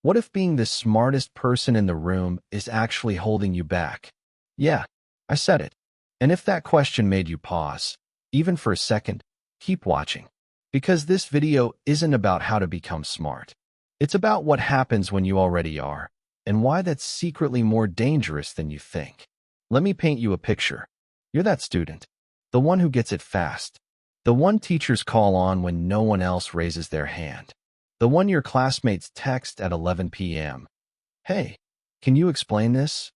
What if being the smartest person in the room is actually holding you back? Yeah, I said it. And if that question made you pause, even for a second, keep watching. Because this video isn't about how to become smart. It's about what happens when you already are, and why that's secretly more dangerous than you think. Let me paint you a picture. You're that student, the one who gets it fast, the one teachers call on when no one else raises their hand, the one your classmates text at 11 p.m. Hey, can you explain this?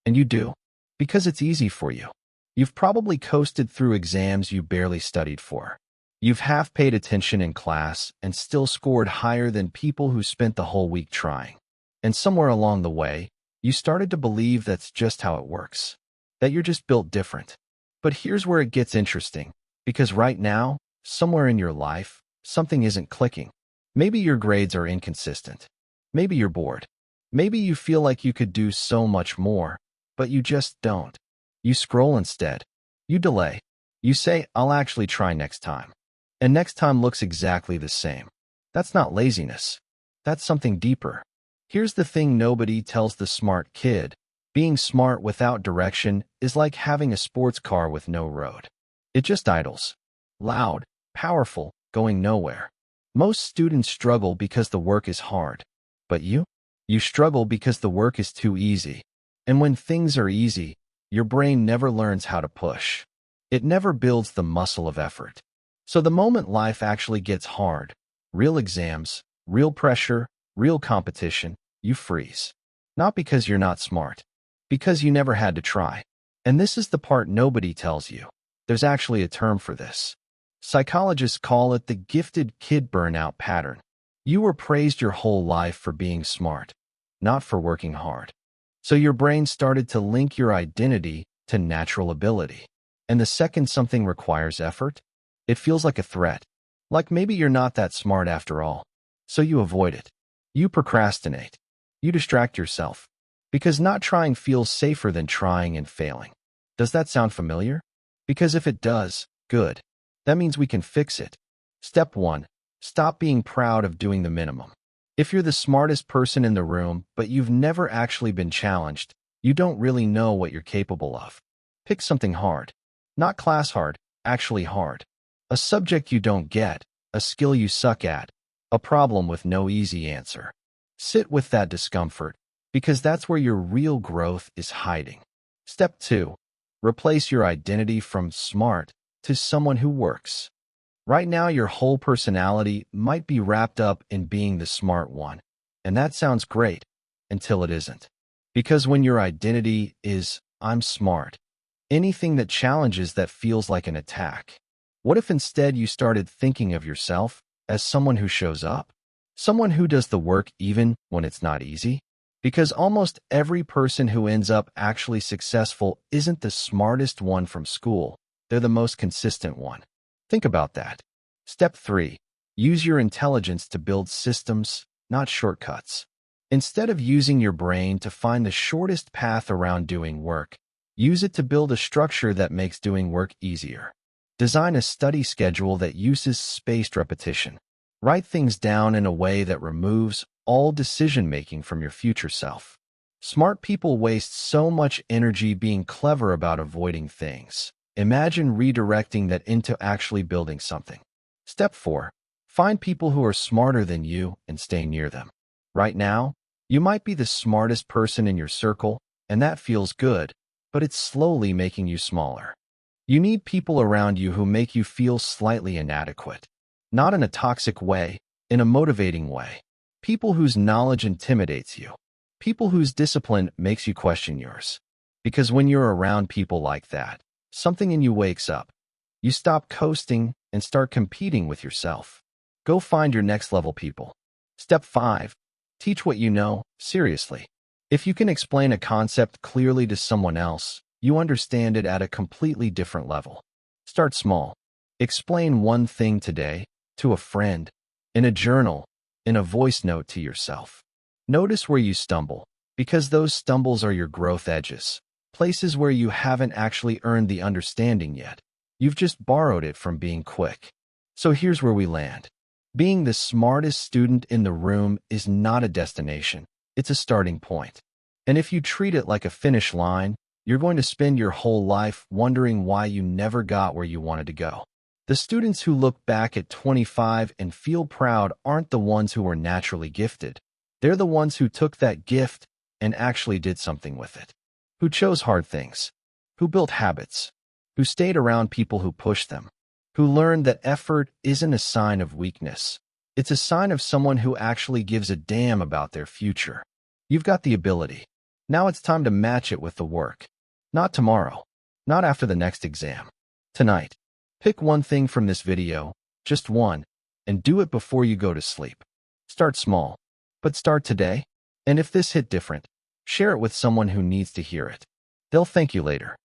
And you do, because it's easy for you. You've probably coasted through exams you barely studied for. You've half paid attention in class and still scored higher than people who spent the whole week trying. And somewhere along the way, you started to believe that's just how it works, that you're just built different. But here's where it gets interesting, because right now, somewhere in your life, something isn't clicking. Maybe your grades are inconsistent. Maybe you're bored. Maybe you feel like you could do so much more, but you just don't. You scroll instead. You delay. You say, I'll actually try next time. And next time looks exactly the same. That's not laziness. That's something deeper. Here's the thing nobody tells the smart kid. Being smart without direction is like having a sports car with no road. It just idles. Loud, powerful, going nowhere. Most students struggle because the work is hard. But you? You struggle because the work is too easy. And when things are easy, your brain never learns how to push. It never builds the muscle of effort. So the moment life actually gets hard, real exams, real pressure, real competition, you freeze. Not because you're not smart, because you never had to try. And this is the part nobody tells you. There's actually a term for this. Psychologists call it the gifted kid burnout pattern. You were praised your whole life for being smart, not for working hard. So your brain started to link your identity to natural ability. And the second something requires effort, it feels like a threat. Like maybe you're not that smart after all. So you avoid it. You procrastinate. You distract yourself. Because not trying feels safer than trying and failing. Does that sound familiar? Because if it does, good. That means we can fix it. Step 1. Stop being proud of doing the minimum. If you're the smartest person in the room, but you've never actually been challenged, you don't really know what you're capable of. Pick something hard. Not class hard, actually hard. A subject you don't get, a skill you suck at, a problem with no easy answer. Sit with that discomfort, because that's where your real growth is hiding. Step 2. Replace your identity from smart to someone who works. Right now, your whole personality might be wrapped up in being the smart one, and that sounds great until it isn't. Because when your identity is, I'm smart, anything that challenges that feels like an attack. What if instead you started thinking of yourself as someone who shows up? Someone who does the work even when it's not easy? Because almost every person who ends up actually successful isn't the smartest one from school. They're the most consistent one. Think about that. Step 3. Use your intelligence to build systems, not shortcuts. Instead of using your brain to find the shortest path around doing work, use it to build a structure that makes doing work easier. Design a study schedule that uses spaced repetition. Write things down in a way that removes all decision-making from your future self. Smart people waste so much energy being clever about avoiding things. Imagine redirecting that into actually building something. Step 4. Find people who are smarter than you and stay near them. Right now, you might be the smartest person in your circle, and that feels good, but it's slowly making you smaller. You need people around you who make you feel slightly inadequate. Not in a toxic way, in a motivating way. People whose knowledge intimidates you. People whose discipline makes you question yours. Because when you're around people like that, something in you wakes up. You stop coasting and start competing with yourself. Go find your next level people. Step 5. Teach what you know, seriously. If you can explain a concept clearly to someone else, you understand it at a completely different level. Start small. Explain one thing today, to a friend, in a journal, in a voice note to yourself. Notice where you stumble, because those stumbles are your growth edges, places where you haven't actually earned the understanding yet. You've just borrowed it from being quick. So here's where we land. Being the smartest student in the room is not a destination, it's a starting point. And if you treat it like a finish line, you're going to spend your whole life wondering why you never got where you wanted to go. The students who look back at 25 and feel proud aren't the ones who were naturally gifted. They're the ones who took that gift and actually did something with it. Who chose hard things. Who built habits. Who stayed around people who pushed them. Who learned that effort isn't a sign of weakness. It's a sign of someone who actually gives a damn about their future. You've got the ability. Now it's time to match it with the work. Not tomorrow. Not after the next exam. Tonight. Pick one thing from this video, just one, and do it before you go to sleep. Start small, but start today. And if this hit different, share it with someone who needs to hear it. They'll thank you later.